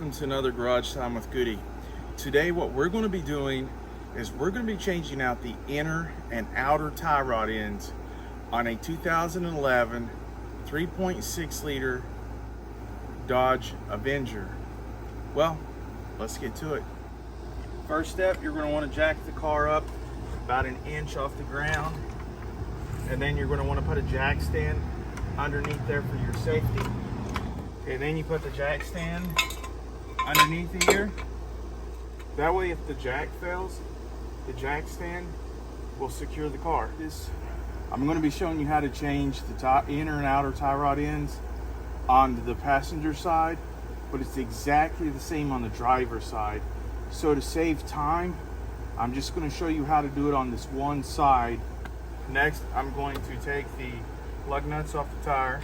welcome to another Garage Time with Goody. Today what we're going to be doing is we're going to be changing out the inner and outer tie rod ends on a 2011 3.6 liter Dodge Avenger. Well, let's get to it. First step, you're going to want to jack the car up about an inch off the ground, and then you're going to want to put a jack stand underneath there for your safety. Okay, then you put the jack stand underneath here. That way, if the jack fails, the jack stand will secure the car. I'm going to be showing you how to change the inner and outer tie rod ends on the passenger side, but it's exactly the same on the driver's side. So to save time, I'm just going to show you how to do it on this one side. Next, I'm going to take the lug nuts off the tire.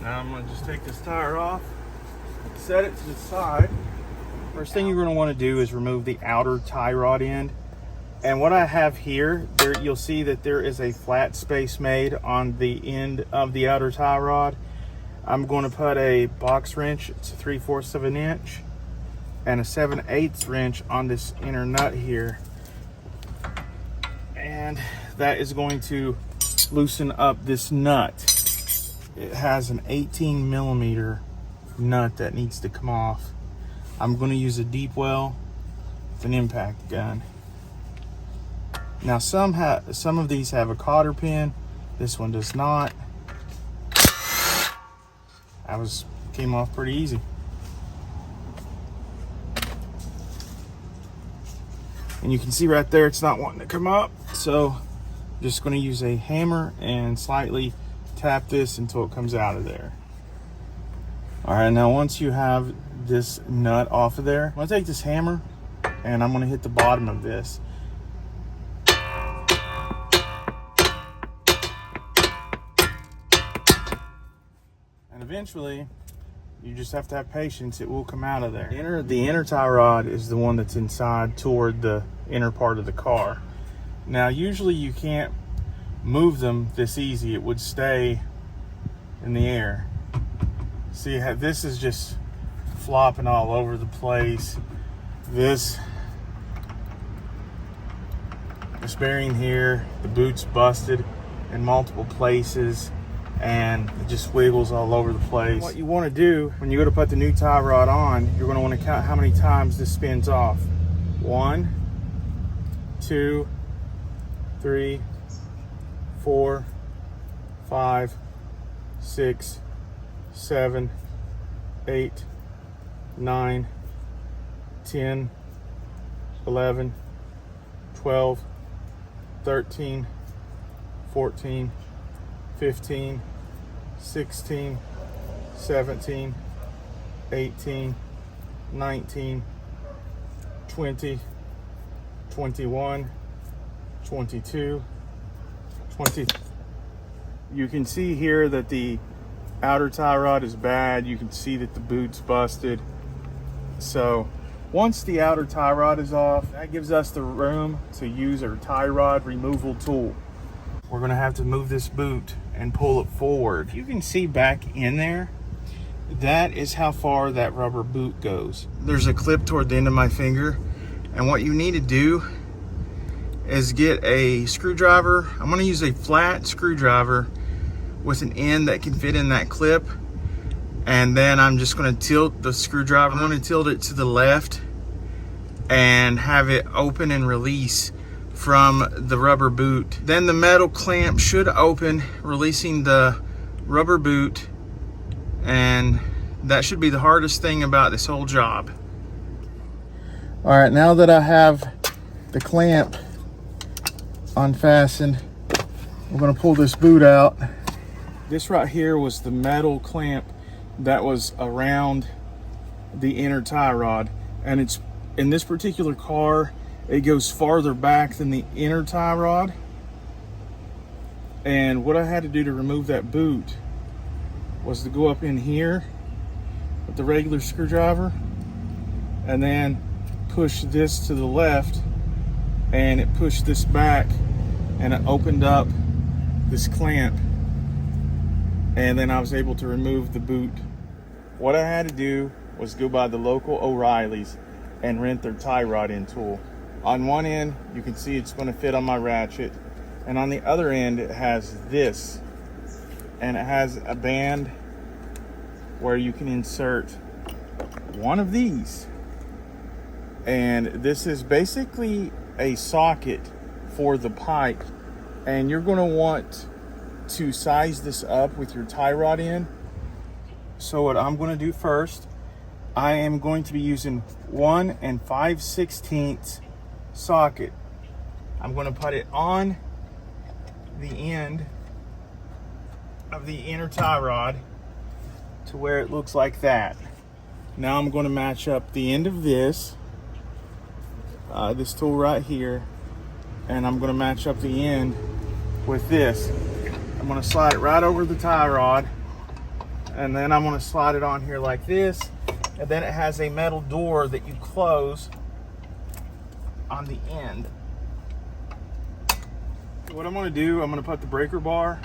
Now I'm going to just take this tire off, set it to the side. First thing you're going to want to do is remove the outer tie rod end. And what I have here, you'll see that there is a flat space made on the end of the outer tie rod. I'm going to put a box wrench, it's a 3/4 of an inch, and a 7/8 wrench on this inner nut here. And that is going to loosen up this nut. It has an 18 millimeter nut that needs to come off. I'm going to use a deep well with an impact gun. Now some of these have a cotter pin. This one does not. Came off pretty easy. And you can see right there it's not wanting to come up. So I'm just going to use a hammer and slightly tap this until it comes out of there. All right, now once you have this nut off of there, I'm going to take this hammer and I'm going to hit the bottom of this. And eventually, you just have to have patience, it will come out of there. The inner tie rod is the one that's inside toward the inner part of the car. Now usually you can't move them this easy, it would stay in the air. See how this is just flopping all over the place. This bearing here, the boot's busted in multiple places and it just wiggles all over the place. What you want to do when you go to put the new tie rod on, you're going to want to count how many times this spins off. 1, 2, 3, 4, 5, 6, 7, 8, 9, 10, 11, 12, 13, 14, 15, 16, 17, 18, 19, 20, 21, 22, 20. You can see here that the outer tie rod is bad. You can see that the boot's busted. So once the outer tie rod is off, that gives us the room to use our tie rod removal tool. We're going to have to move this boot and pull it forward. You can see back in there, that is how far that rubber boot goes. There's a clip toward the end of my finger, and what you need to do is get a screwdriver. I'm going to use a flat screwdriver with an end that can fit in that clip, and then I'm just going to tilt the screwdriver. I'm going to tilt it to the left and have it open and release from the rubber boot. Then the metal clamp should open, releasing the rubber boot, and that should be the hardest thing about this whole job. All right, now that I have the clamp unfastened, we're going to pull this boot out. This right here was the metal clamp that was around the inner tie rod, and it's in this particular car, it goes farther back than the inner tie rod. And what I had to do to remove that boot was to go up in here with the regular screwdriver and then push this to the left, and it pushed this back and it opened up this clamp and then I was able to remove the boot. What I had to do was go by the local O'Reilly's and rent their tie rod in tool. On one end, you can see it's going to fit on my ratchet, and on the other end it has this, and it has a band where you can insert one of these, and this is basically a socket for the pipe, and you're going to want to size this up with your tie rod in. So what I'm going to do first, I am going to be using 1 5/16 socket. I'm going to put it on the end of the inner tie rod to where it looks like that. Now I'm going to match up the end of this tool right here, and I'm going to match up the end with this. I'm going to slide it right over the tie rod, and then I'm going to slide it on here like this, and then it has a metal door that you close on the end. What I'm going to do, I'm going to put the breaker bar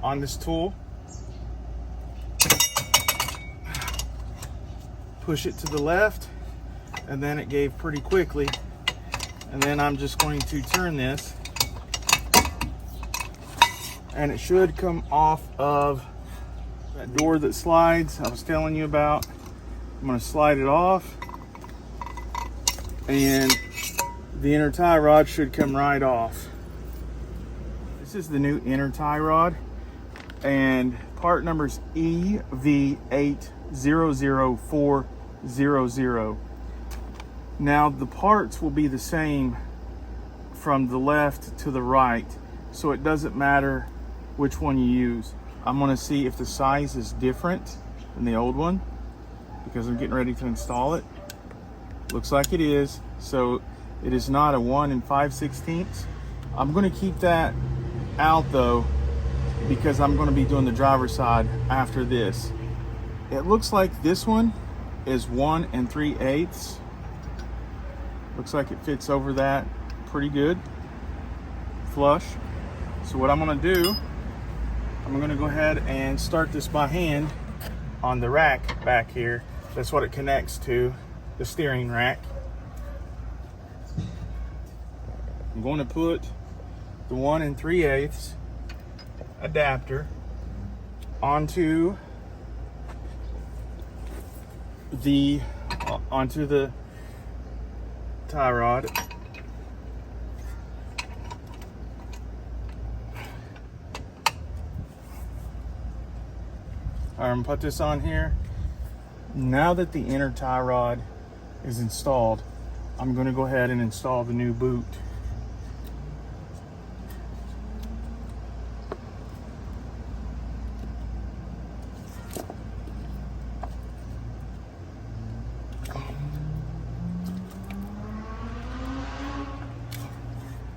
on this tool, push it to the left, and then it gave pretty quickly, and then I'm just going to turn this, and it should come off of that door that slides I was telling you about. I'm going to slide it off, and the inner tie rod should come right off. This is the new inner tie rod, and part number is EV800400. Now the parts will be the same from the left to the right, so it doesn't matter which one you use. I'm going to see if the size is different than the old one, because I'm getting ready to install it. Looks like it is. So it is not a 1 5/16. I'm going to keep that out though, because I'm going to be doing the driver's side after this. It looks like this one is 1 3/8. Looks like it fits over that pretty good, flush. So what I'm going to do, I'm going to go ahead and start this by hand on the rack back here. That's what it connects to, the steering rack. I'm going to put the 1 3/8 adapter onto the tie rod. I'm gonna put this on here. Now that the inner tie rod is installed, I'm gonna go ahead and install the new boot.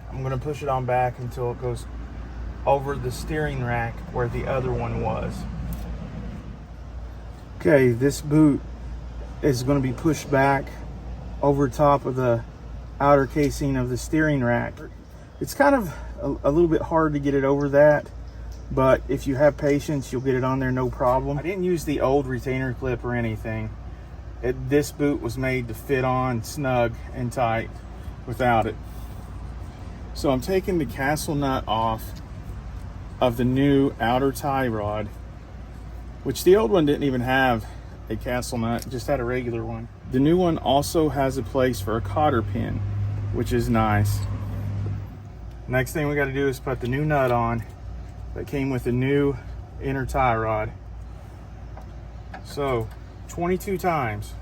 I'm going to push it on back until it goes over the steering rack where the other one was. Okay, this boot is going to be pushed back over top of the outer casing of the steering rack. It's kind of a little bit hard to get it over that, but if you have patience, you'll get it on there no problem. I didn't use the old retainer clip or anything. This boot was made to fit on snug and tight without it. So I'm taking the castle nut off of the new outer tie rod, which the old one didn't even have a castle nut, just had a regular one. The new one also has a place for a cotter pin, which is nice. Next thing we got to do is put the new nut on that came with the new inner tie rod. So 22 times.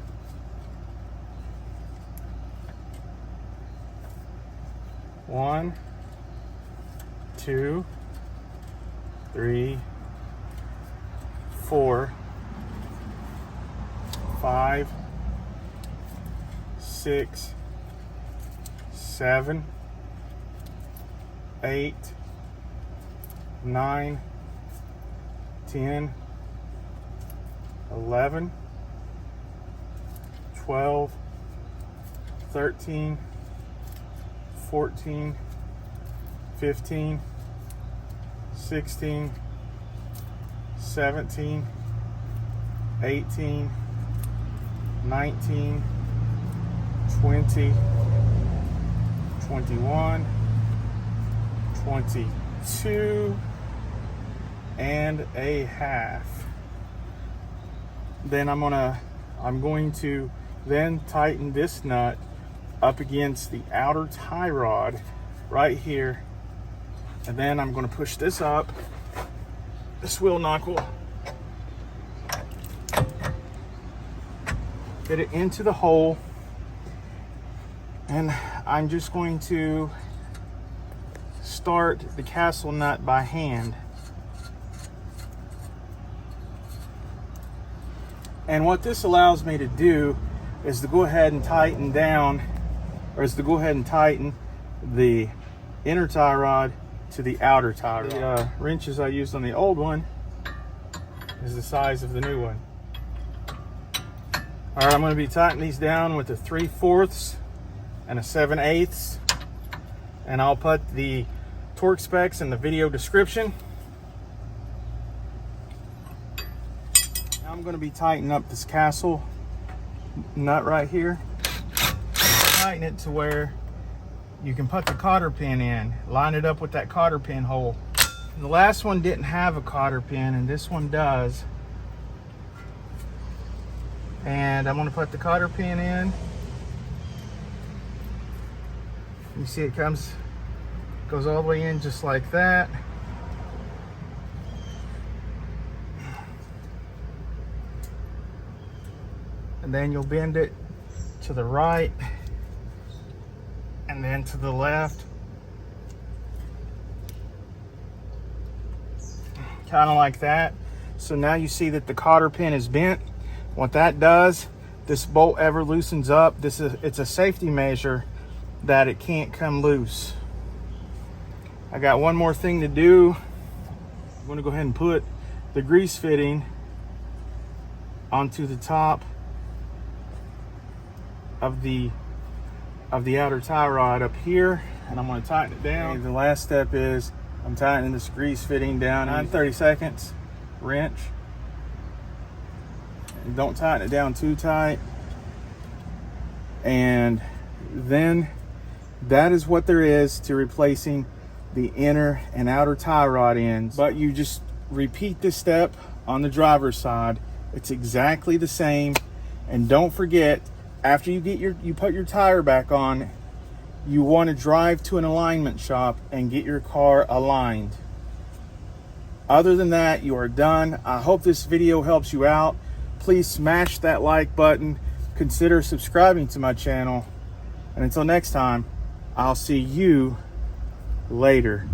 1, 2, 3, 4, 5, 6, 7, 8, 9, 10, 11, 12, 13, 14, 15, 16, 17, 18, 19, 20, 21, 22, and a half. Then I'm going to then tighten this nut up against the outer tie rod right here, and then I'm going to push this up, this wheel knuckle, get it into the hole, and I'm just going to start the castle nut by hand. And what this allows me to do is to go ahead and tighten down, or is to go ahead and tighten the inner tie rod to the outer tie rod. The wrenches I used on the old one is the size of the new one. All right, I'm going to be tightening these down with a 3/4 and a 7/8, and I'll put the torque specs in the video description. Now I'm going to be tightening up this castle nut right here. Tighten it to where you can put the cotter pin in. Line it up with that cotter pin hole. And the last one didn't have a cotter pin, and this one does. And I'm going to put the cotter pin in. You see it goes all the way in just like that. And then you'll bend it to the right and then to the left, kind of like that. So now you see that the cotter pin is bent. What that does, this bolt ever loosens up. It's a safety measure that it can't come loose. I got one more thing to do. I'm going to go ahead and put the grease fitting onto the top of the outer tie rod up here, and I'm going to tighten it down. And the last step is I'm tightening this grease fitting down 9/32 wrench. And don't tighten it down too tight. And then that is what there is to replacing the inner and outer tie rod ends. But you just repeat this step on the driver's side. It's exactly the same. And don't forget, after you put your tire back on, you want to drive to an alignment shop and get your car aligned. Other than that, you are done. I hope this video helps you out. Please smash that like button. Consider subscribing to my channel. And until next time, I'll see you later.